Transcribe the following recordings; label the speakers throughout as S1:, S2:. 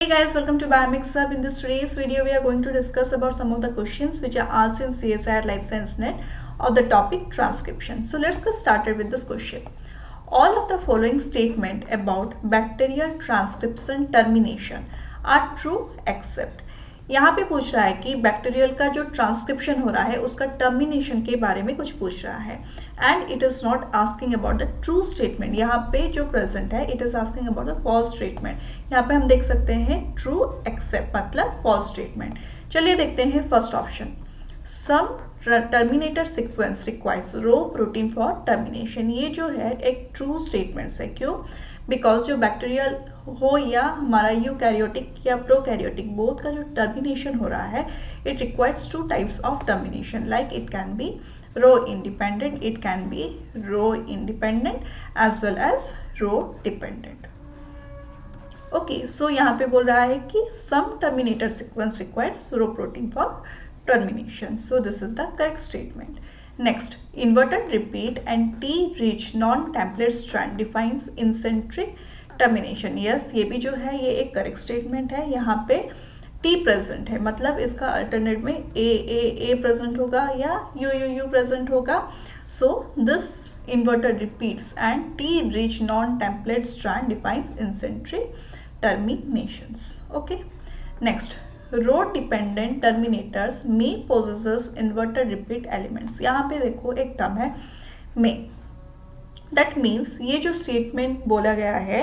S1: Hey guys, welcome to Biomix Hub. In this today's video, we are going to discuss about some of the questions which are asked in CSIR Life Science Net of the topic transcription. So let's get started with this question. All of the following statement about bacterial transcription termination are true except. यहाँ पे पूछ रहा है कि bacterial का जो transcription हो रहा है उसका टर्मिनेशन के बारे में कुछ पूछ रहा है and it is not asking about the true statement. यहाँ पे जो प्रेजेंट है it is asking about the false statement. यहाँ पे हम देख सकते हैं ट्रू एक्सेप्ट मतलब फॉल्स स्टेटमेंट. चलिए देखते हैं first option. Some terminator sequence requires rho protein for termination. ये जो है एक ट्रू स्टेटमेंट्स है. क्यों? बिकॉज जो बैक्टीरियल हो या हमारा यूकैरियोटिक या प्रोकैरियोटिक बोथ का जो टर्मिनेशन हो रहा है it requires two types of termination. Like it can be rho independent, it can be rho independent as well as rho dependent. Okay, so यहाँ पे बोल रहा है कि some terminator sequence requires rho protein for termination. So this is the correct statement. Next, inverted repeat and T-rich non-template strand defines incentric termination. Yes, ये भी जो है ये एक correct statement है. यहाँ पे T present है मतलब इसका alternate में A present होगा या U present होगा. So this inverted repeats and T-rich non-template strand defines incentric terminations. Okay. Next, row dependent terminators में पोजेसेस इन्वर्टेड रिपीट एलिमेंट्स. यहाँ पे देखो एक टर्म है में. दैट मीन्स ये जो स्टेटमेंट बोला गया है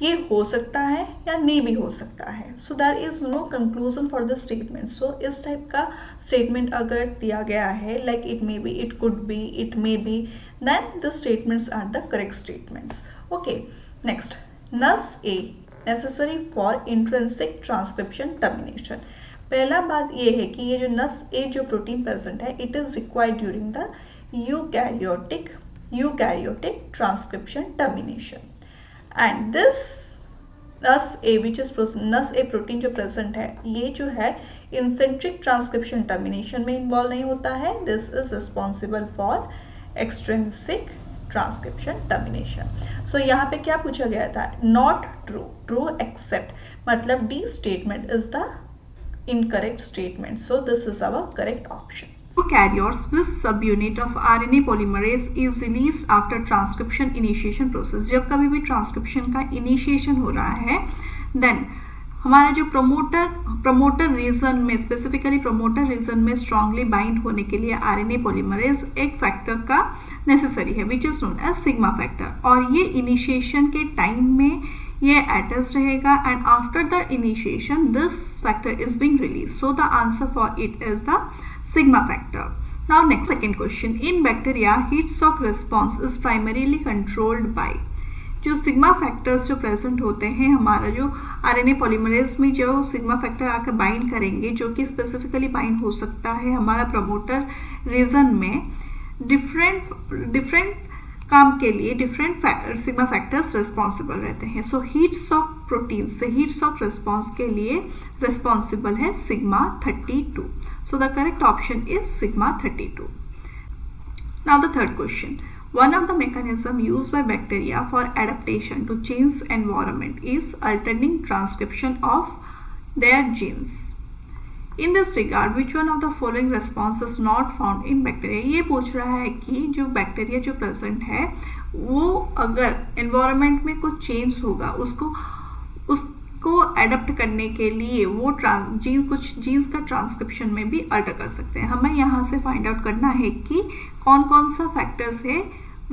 S1: ये हो सकता है या नहीं भी हो सकता है. So there is no conclusion for the statement. So इस टाइप का स्टेटमेंट अगर दिया गया है like it may be, it could be, it may be, then the statements are the correct statements. Okay. Next, NusA necessary for intrinsic transcription termination. पहला बात ये है कि ये जो नस ए जो प्रोटीन प्रेजेंट है it is required during the eukaryotic transcription termination and this नस ए विच इज नस ए प्रोटीन जो प्रेजेंट है ये जो है इंसेंट्रिक ट्रांसक्रिप्शन टर्मिनेशन में इन्वॉल्व नहीं होता है. This is responsible for extrinsic transcription termination. So यहाँ पे क्या पूछा गया था? नॉट ट्रू, ट्रू एक्सेप्ट मतलब D statement is the incorrect statement. So this is our correct option. Prokaryotes with subunit of RNA polymerase is released after transcription initiation process. जब कभी भी ट्रांसक्रिप्शन का इनिशिएशन हो रहा है देन हमारा जो प्रमोटर रीजन में स्पेसिफिकली प्रमोटर रीजन में स्ट्रांगली बाइंड होने के लिए आरएनए पॉलीमरेज एक फैक्टर का नेसेसरी है which is known as sigma factor. और ये इनिशिएशन के टाइम में ये अटैच रहेगा and after the initiation this factor is being release. So the answer for it is the sigma factor. Now next second question. In bacteria heat shock response is primarily controlled by. जो sigma factors जो present होते हैं हमारा जो RNA polymerase में जो sigma factor आकर bind करेंगे जो कि स्पेसिफिकली बाइंड हो सकता है हमारा प्रमोटर रीजन में डिफरेंट काम के लिए डिफरेंट सिग्मा फैक्टर्स रिस्पॉन्सिबल रहते हैं. सो हीट शॉक प्रोटीन से हीट शॉक रिस्पॉन्स के लिए रिस्पॉन्सिबल है sigma 32. So the correct option is sigma 32. Now the third question. One of the mechanisms used by bacteria for adaptation to changed environment is alternating transcription of their genes. In this regard, which one of the following response is not found in bacteria? ये पूछ रहा है कि जो bacteria जो present है वो अगर एनवायरनमेंट में कुछ चेंज होगा उसको एडप्ट करने के लिए वो कुछ जीन्स का ट्रांसक्रिप्शन में भी अल्टर कर सकते हैं. हमें यहाँ से फाइंड आउट करना है कि कौन कौन सा फैक्टर्स है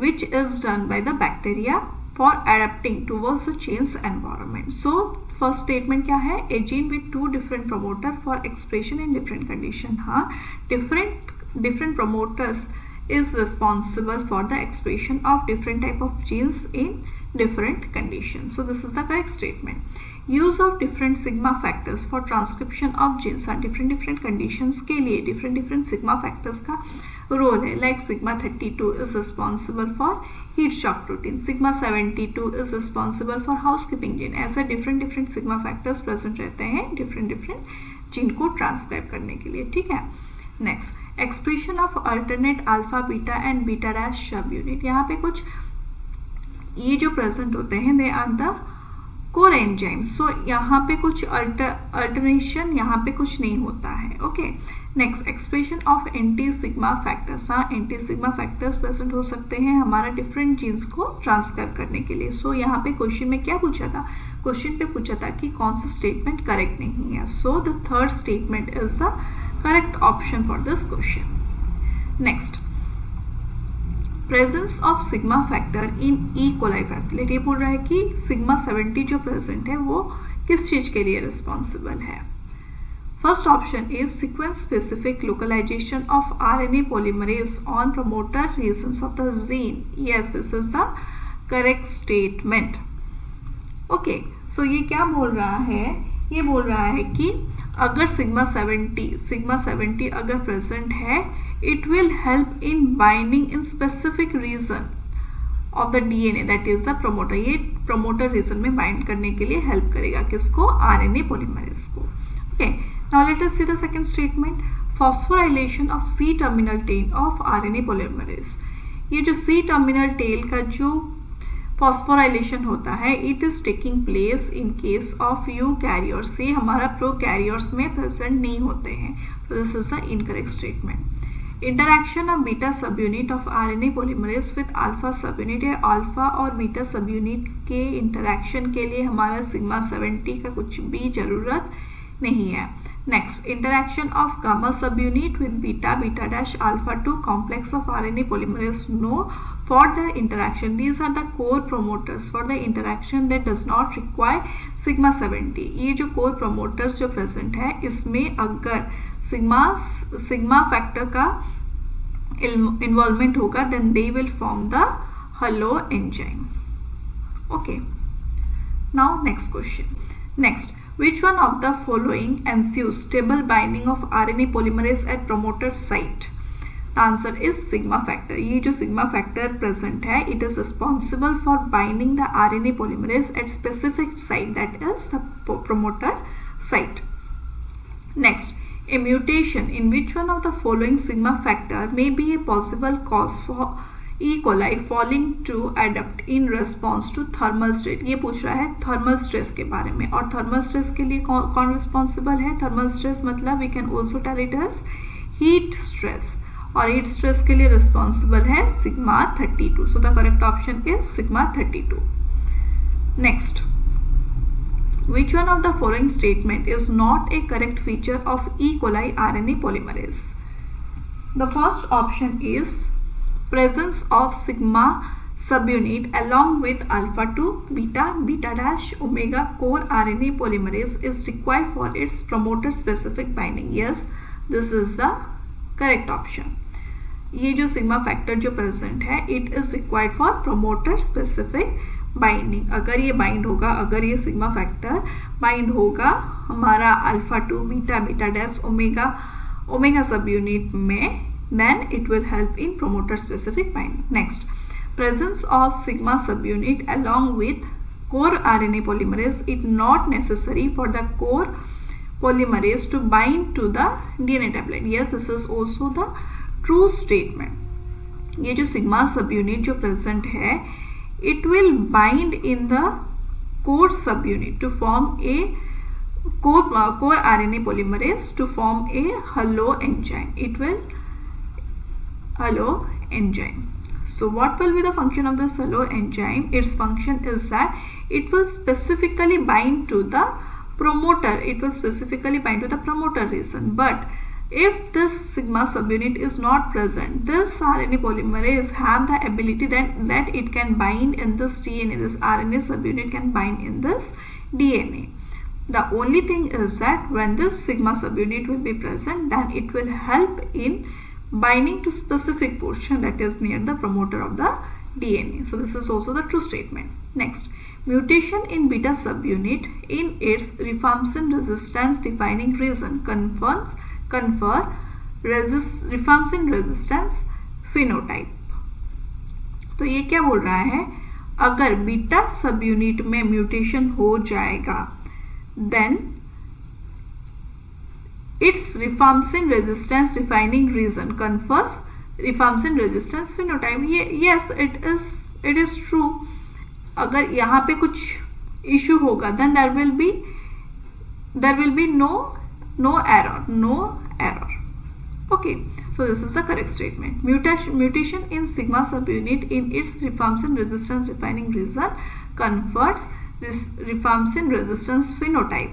S1: which is done by the bacteria for adapting towards a changed environment. So first statement क्या है? A gene with two different promoter for expression in different condition. हाँ, different promoters is responsible for the expression of different type of genes in different conditions. So this is the correct statement. Use of different sigma factors for transcription of genes are different conditions के लिए different sigma factors का role है. Like sigma 32 is responsible for heat shock protein, sigma 72 is responsible for housekeeping gene. ऐसे different sigma factors present रहते हैं different gene को transcribe करने के लिए. ठीक है. Next, expression of alternate alpha, beta and beta dash subunit. यहाँ पे कुछ ये जो present होते हैं they are the core enzyme. So यहाँ पे कुछ अल्टरनेशन यहाँ पे कुछ नहीं होता है। Okay, next expression of anti sigma factors. हाँ, एंटी सिग्मा फैक्टर्स प्रेजेंट हो सकते हैं हमारा डिफरेंट जीन्स को ट्रांसफर करने के लिए। सो यहाँ पे क्वेश्चन में क्या पूछा था, क्वेश्चन पे पूछा था कि कौन सा स्टेटमेंट करेक्ट नहीं है। So the third statement is the correct option for this question. Next, presence of sigma factor in E coli facility. ये बोल रहा है कि सिग्मा 70 जो प्रेजेंट है वो किस चीज के लिए रिस्पॉन्सिबल है। First option is sequence specific localization of RNA polymerase on promoter regions of the gene. Yes, this is the correct statement. Okay, so ये क्या बोल रहा है, ये बोल रहा है कि अगर सिग्मा 70 अगर प्रेजेंट है, it will help in binding in specific region of the DNA, that is the promoter। ये promoter region में bind करने के लिए help करेगा किसको, RNA polymerase को। Okay, now let us see the second statement, phosphorylation of C terminal tail of RNA polymerase। ये जो C terminal tail का जो phosphorylation होता है, it is taking place in case of eukaryotes। ये हमारा prokaryotes में present नहीं होते हैं। So this is the incorrect statement। Interaction of beta सब unit of RNA polymerase with alpha सब यूनिट है। अल्फा और बीटा सब यूनिट के इंटरैक्शन के लिए हमारा सिग्मा 70 का कुछ भी जरूरत नहीं है। Next, interaction of gamma subunit with beta dash alpha 2 complex of RNA polymerase no for the interaction. These are the core promoters for the interaction that does not require sigma 70। ये जो core promoters जो present है, इसमें अगर sigma factor का involvement होगा, then they will form the holoenzyme. Okay, now next question. Next, which one of the following ensures stable binding of RNA polymerase at promoter site? The answer is sigma factor। ये जो sigma factor present है, it is responsible for binding the RNA polymerase at specific site, that is the promoter site। Next, a mutation in which one of the following sigma factor may be a possible cause for E. coli falling to adapt in response to thermal stress। ये पूछ रहा है thermal stress के बारे में, और thermal stress के लिए कौन रिस्पॉन्सिबल है। थर्मल स्ट्रेस मतलब we can also tell it as heat stress, और हीट स्ट्रेस के लिए रिस्पॉन्सिबल है sigma 32। So the correct option is sigma 32। Next, which one of the following statement is not a correct feature of E. coli RNA polymerase? The first option is presence of sigma subunit along with alpha 2 beta dash omega core RNA polymerase is required for its promoter specific binding। Yes, this is the correct option। ये जो sigma factor जो present है, it is required for promoter specific binding. अगर ये bind होगा, अगर ये sigma factor bind होगा हमारा अल्फा 2 बीटा डैश ओमेगा सब यूनिट में, then it will help in promoter specific binding। Next, presence of sigma subunit along with core RNA polymerase is not necessary for the core polymerase to bind to the DNA tablet। Yes, this is also the true statement। ये जो sigma subunit जो present है, it will bind in the core subunit to form a core RNA polymerase to form a halo enzyme। It will halo enzyme। So what will be the function of this halo enzyme? Its function is that it will specifically bind to the promoter, it will specifically bind to the promoter region। But if this sigma subunit is not present, this RNA polymerase have the ability that it can bind in this DNA, this RNA subunit can bind in this DNA। The only thing is that when this sigma subunit will be present, then it will help in binding to specific portion that is near the promoter of the DNA। So this is also the true statement। Next, mutation in beta subunit in its rifampicin resistance defining region confer rifampicin resistance phenotype। तो ये क्या बोल रहा है, अगर beta सब unit में mutation हो जाएगा, then its rifampicin resistance defining region confers rifampicin resistance phenotype। Yes, it is true। अगर यहाँ पे कुछ issue होगा, then there will be no error. Okay, so this is the correct statement. Mutation in sigma subunit in its rifampicin resistance defining region converts this rifampicin resistance phenotype.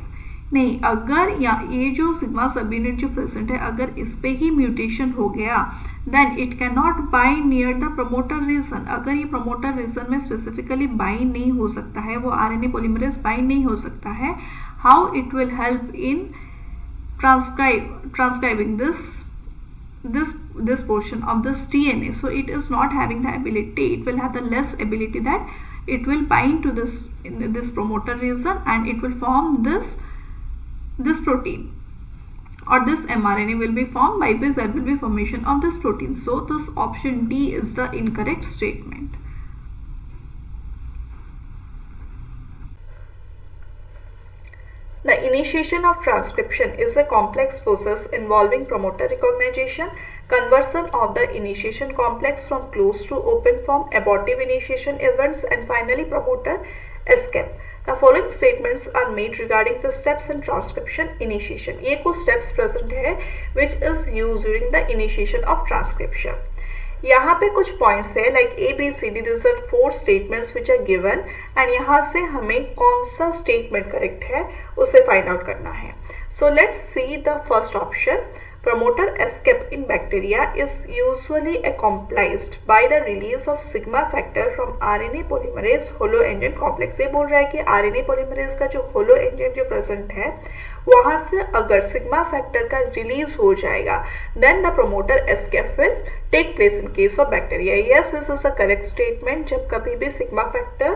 S1: नहीं, अगर ये जो sigma सब यूनिट जो present है, अगर इस पे ही म्यूटेशन हो गया, then it can not bind near the promoter region. अगर ये प्रमोटर रीजन में स्पेसिफिकली बाइंड नहीं हो सकता है, वो आरएनए पॉलीमरेज बाइंड नहीं हो सकता है, how it will help in transcribing this portion of this DNA. So it is not having the ability, it will have the less ability that it will bind to this promoter region and it will form this protein, or this mRNA will be formed, by which there will be formation of this protein. So this option D is the incorrect statement. The initiation of transcription is a complex process involving promoter recognition, conversion of the initiation complex from closed to open form, abortive initiation events, and finally promoter escape. The following statements are made regarding the steps in transcription initiation. ये कुछ steps present है which is used during the initiation of transcription. यहाँ पे कुछ points है like A B C D, this are 4 statements which are given and यहाँ से हमें कौन सा स्टेटमेंट करेक्ट है उसे फाइंड आउट करना है. So let's see the first option. Promoter escape in bacteria is usually accomplished by the release of sigma factor from RNA polymerase holo engine complex. ये बोल रहा है कि RNA polymerase का जो holo engine जो प्रेजेंट है वहाँ से अगर सिग्मा फैक्टर का रिलीज हो जाएगा, then the promoter escape will take place in case of bacteria. Yes, this is a correct statement. जब कभी भी सिग्मा फैक्टर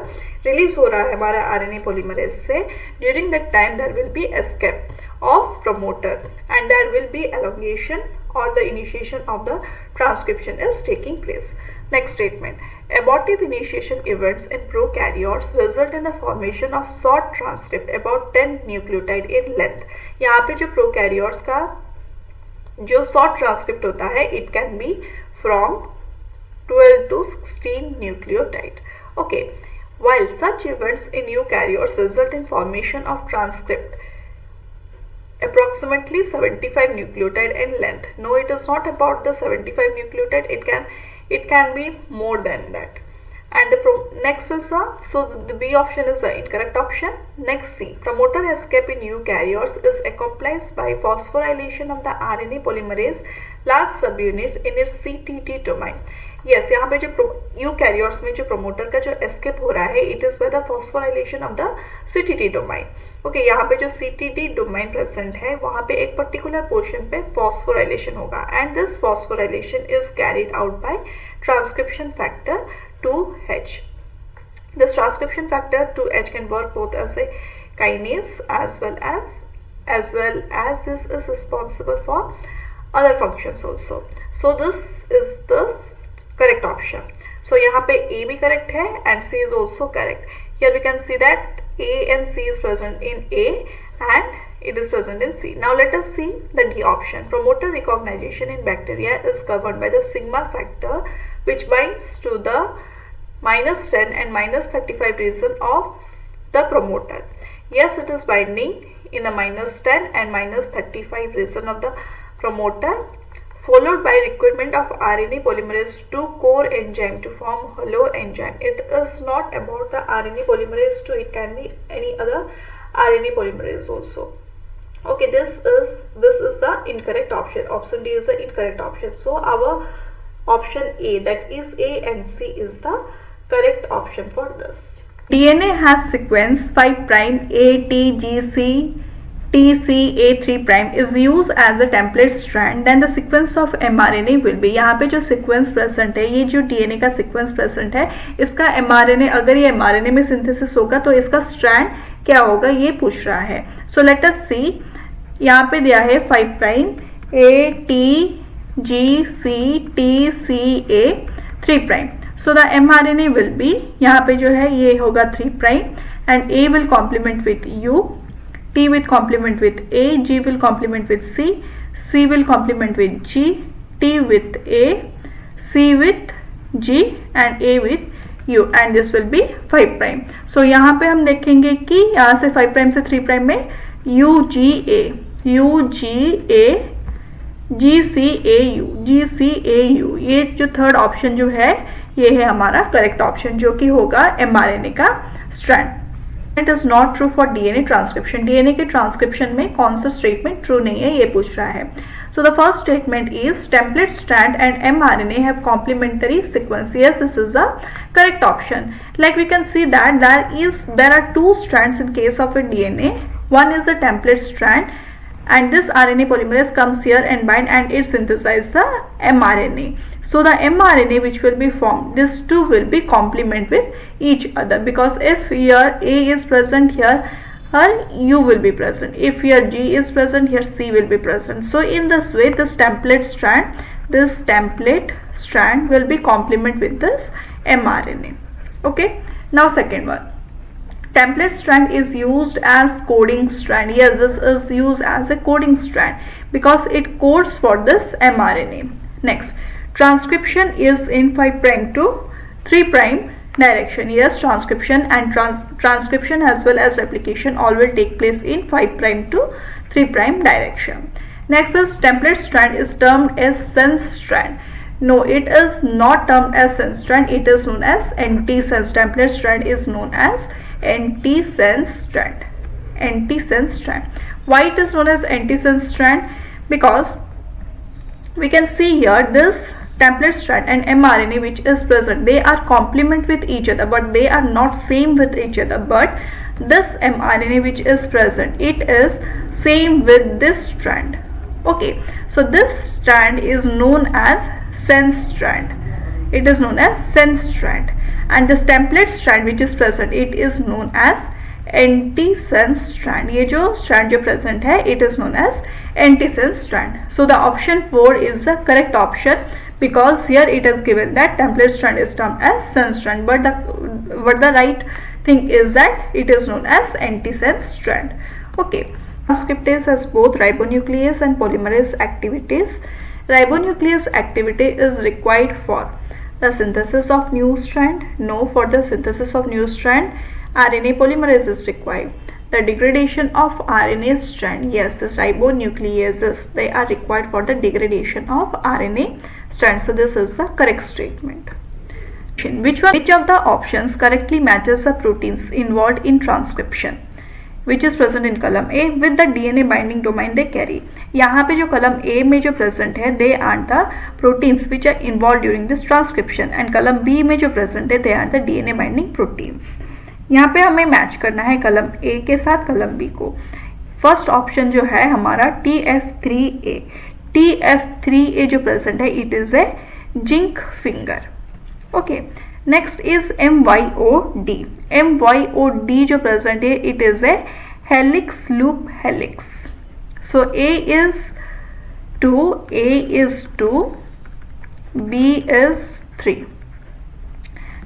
S1: रिलीज हो रहा है हमारा आरएनए पॉलीमरेज से, during that time there will be escape of promoter and there will be elongation or the initiation of the transcription is taking place. Next statement. Abortive initiation events in prokaryotes result in the formation of short transcript about 10 nucleotide in length. यहाँ पे जो prokaryotes का जो short transcript होता है, it can be from 12 to 16 nucleotide. Okay. While such events in eukaryotes result in formation of transcript approximately 75 nucleotide in length. No, it is not about the 75 nucleotide. It can be more than that. And the next is the B option is the incorrect option. Next C. Promoter escape in eukaryotes is accomplished by phosphorylation of the RNA polymerase large subunit in its CTT domain. Yes, यहाँ पे जो eukaryotes में जो promoter का जो escape हो रहा है, it is by the phosphorylation of the CTT domain. Okay, यहाँ पे जो सीटीटी डोमाइन प्रेजेंट है वहाँ पे एक पर्टिकुलर पोर्शन पे फॉस्फोराइलेशन होगा and this phosphorylation is carried out by transcription factor 2H. This transcription factor 2H can work both as a kinase as well as this is responsible for other functions also. So this is the correct option. So यहाँ पे A भी correct है and C is also correct. Here we can see that A and C is present in A and it is present in C. Now let us see the D option. Promoter recognition in bacteria is governed by the sigma factor which binds to the -10 and -35 region of the promoter. Yes, it is binding in the -10 and -35 region of the promoter, followed by requirement of RNA polymerase 2 core enzyme to form holo enzyme. It is not about the RNA polymerase 2, it can be any other RNA polymerase also. Okay, this is the incorrect option. Option D is the incorrect option. So our option A, that is A and C, is the correct option for this. DNA has sequence 5' A T G C TCA3' is used as a template strand. Then the sequence of mRNA will be, यहाँ पे जो sequence present है, ये जो DNA का sequence present है, इसका mRNA, अगर ये mRNA में synthesis होगा तो इसका strand क्या होगा ये पूछ रहा है. So let us see. यहाँ पे दिया है 5' A T G C TCA3'. So the mRNA will be, यहाँ पे जो है ये होगा 3' and A will complement with U, T will complement with A, G will complement with C, C will complement with G, T with A, C with G and A with U and this will be 5 prime. So यहाँ पे हम देखेंगे कि यहाँ से 5 prime से 3 prime में UGA GCAU ये जो थर्ड ऑप्शन जो है ये है हमारा करेक्ट ऑप्शन, जो कि होगा mRNA का strand. It is not true for DNA transcription. DNA के ट्रांसक्रिप्शन में कौन सा स्टेटमेंट ट्रू नहीं है ये पूछ रहा है. So the first statement is template strand and mRNA have complementary sequence. Yes, this is the correct option. Like we can see that there are two strands in case of a DNA. One is the template strand and this RNA polymerase comes here and bind and it synthesizes the mRNA. So the mRNA which will be formed, these two will be complement with each other, because if here A is present, here U will be present. If here G is present, here C will be present. So in this way this template strand will be complement with this mRNA. Okay, now second one. Template strand is used as coding strand. Yes, this is used as a coding strand because it codes for this mRNA. Next, transcription is in 5 prime to 3 prime direction. Yes, transcription and transcription as well as replication all will take place in 5 prime to 3 prime direction. Next is template strand is termed as sense strand. No, it is not termed as sense strand. It is known as antisense. Template strand is known as antisense strand. Antisense strand. Why it is known as antisense strand? Because we can see here this template strand and mRNA which is present, they are complement with each other, but they are not same with each other. But this mRNA which is present, it is same with this strand. Okay, so this strand is known as sense strand. It is known as sense strand. And this template strand which is present, it is known as antisense strand. ये जो strand जो present है, it is known as antisense strand. So the option 4 is the correct option, because here it is given that template strand is termed as sense strand, but the right thing is that it is known as antisense strand. Okay, transcriptase has both ribonuclease and polymerase activities. Ribonuclease activity is required for the synthesis of new strand. No, for the synthesis of new strand, RNA polymerase is required. The degradation of RNA strand, yes, this ribonucleases, they are required for the degradation of RNA strand. So this is the correct statement. Which of the options correctly matches the proteins involved in transcription which is present in column A with the DNA binding domain they carry? यहाँ पे जो column A में जो present है, they are the proteins which are involved during this transcription, and column B में जो present है, they are the DNA binding proteins. यहाँ पे हमें मैच करना है column A के साथ column B को. फर्स्ट ऑप्शन जो है हमारा TF3A. TF3A जो present है, it is a zinc finger. Okay. Next is MYOD. MYOD जो present है, it is a helix loop helix. So A is 2, A is 2, B is 3.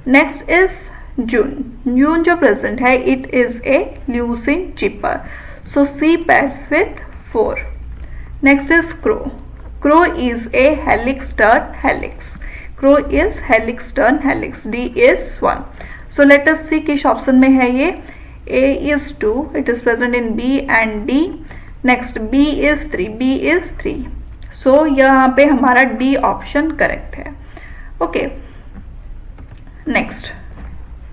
S1: Next is June. June जो present है, it is a leucine chipper. So C pairs with 4. Next is Crow. Crow is a helix turn helix. Crow is helix turn helix. D is 1. So let us see किस option में है ये. A is 2. It is present in B and D. Next B is 3. B is 3. So यहाँ पे हमारा D option correct है. Okay. Next.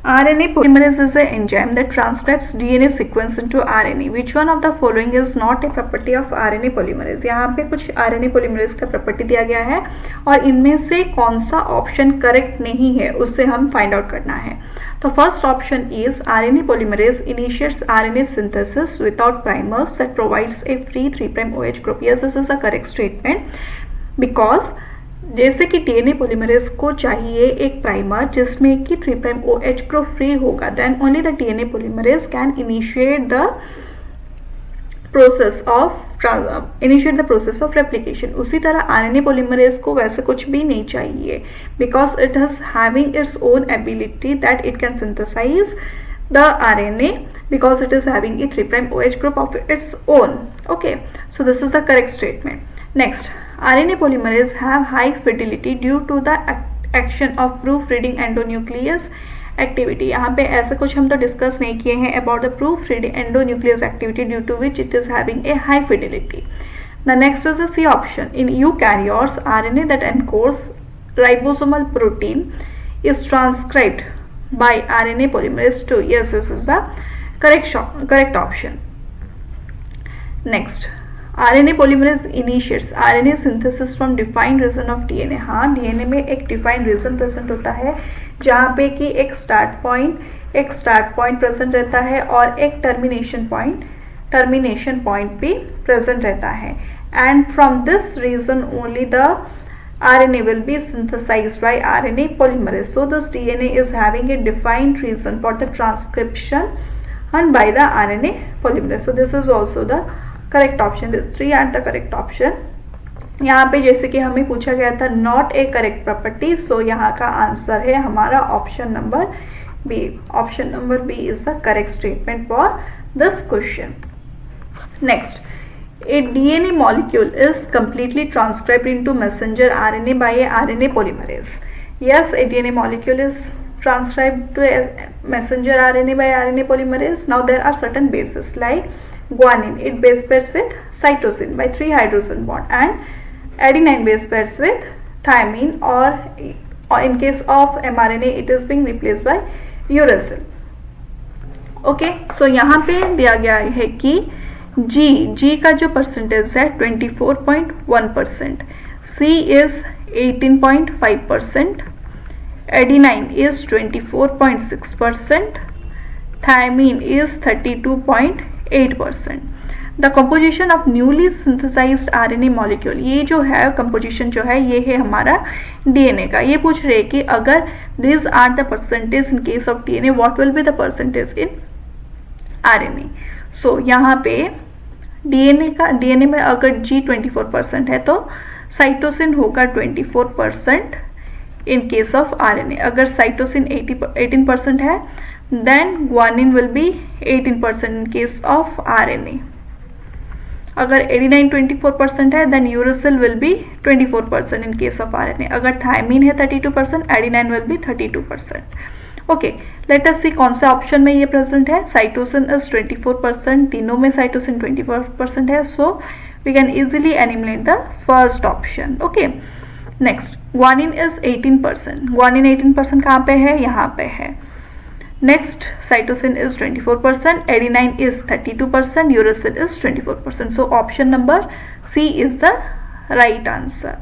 S1: RNA polymerase is an enzyme that transcribes DNA sequence into RNA. Which one of the following is not a property of RNA polymerase? यहाँ पे कुछ RNA polymerase का property दिया गया है और इनमें से कौन सा ऑप्शन करेक्ट नहीं है उससे हम फाइंड आउट करना है. तो first option is RNA polymerase initiates RNA synthesis without primers that provides a free 3' OH group. Yes, this is a correct statement because जैसे कि डीएनए पॉलीमरेज को चाहिए एक प्राइमर जिसमें कि 3' OH ग्रुप फ्री होगा, then only the DNA polymerase can initiate the process of replication. उसी तरह आरएनए पॉलीमरेज को वैसे कुछ भी नहीं चाहिए because it is having its own ability that it can synthesize the RNA because it is having a 3' OH group of its own. Okay, so this is the correct statement. Next, RNA polymerase have high fidelity due to the action of proofreading endonuclease activity, यहाँ पे ऐसा कुछ हम तो discuss नहीं किए हैं about the proofreading endonuclease activity due to which it is having a high fidelity. The next is the C option. In eukaryotes, RNA that encodes ribosomal protein is transcribed by RNA polymerase II. Yes, this is the correct option. Next, RNA polymerase initiates RNA synthesis from defined region of DNA. हाँ, DNA में एक defined region present होता है जहाँ पे कि एक start point present रहता है और एक termination point भी present रहता है. And from this region only the RNA will be synthesized by RNA polymerase. So this DNA is having a defined region for the transcription and by the RNA polymerase. So this is also the correct option. These three are the correct option. यहाँ पे जैसे कि हमें पूछा गया था not a correct property, so यहाँ का आंसर है हमारा option number B. Option number B is the correct statement for this question. Next, a DNA molecule is completely transcribed into messenger RNA by a RNA polymerase. Yes, a DNA molecule is transcribed to a messenger RNA by RNA polymerase. Now there are certain bases like guanine, it base pairs with cytosine by 3 hydrogen bond, and adenine base pairs with thymine, or in case of mRNA it is being replaced by uracil. Okay, so यहाँ पे दिया गया है कि जी का जो percentage है 24.1%, C is 18.5%, adenine is 24.6%, thymine is 32.8%. The composition of newly synthesized RNA molecule, ये जो है कंपोजिशन जो है ये है हमारा डीएनए का. ये पूछ रहे कि अगर this are the percentage in case of DNA, what will be the percentage in RNA. So यहाँ पे डीएनए में अगर जी 24% है तो साइटोसिन होगा 24% इन केस ऑफ आरएनए. अगर साइटोसिन 18% है then guanine will be 18% in case of RNA. अगर एडिनाइन 24% है then uracil will be 24% in case of RNA. अगर थायमीन है 32%, adenine will be 32%. Okay, let us see कौन सा option में ये प्रेजेंट है. साइटोसिन इज 24%, तीनों में साइटोसिन 24% है, so we can easily eliminate the first option. Okay, next guanine is 18%. Guanine 18% कहाँ पे है, यहाँ पे है. Next cytosine is 24%, adenine is 32%, uracil is 24%. So option number C is the right answer.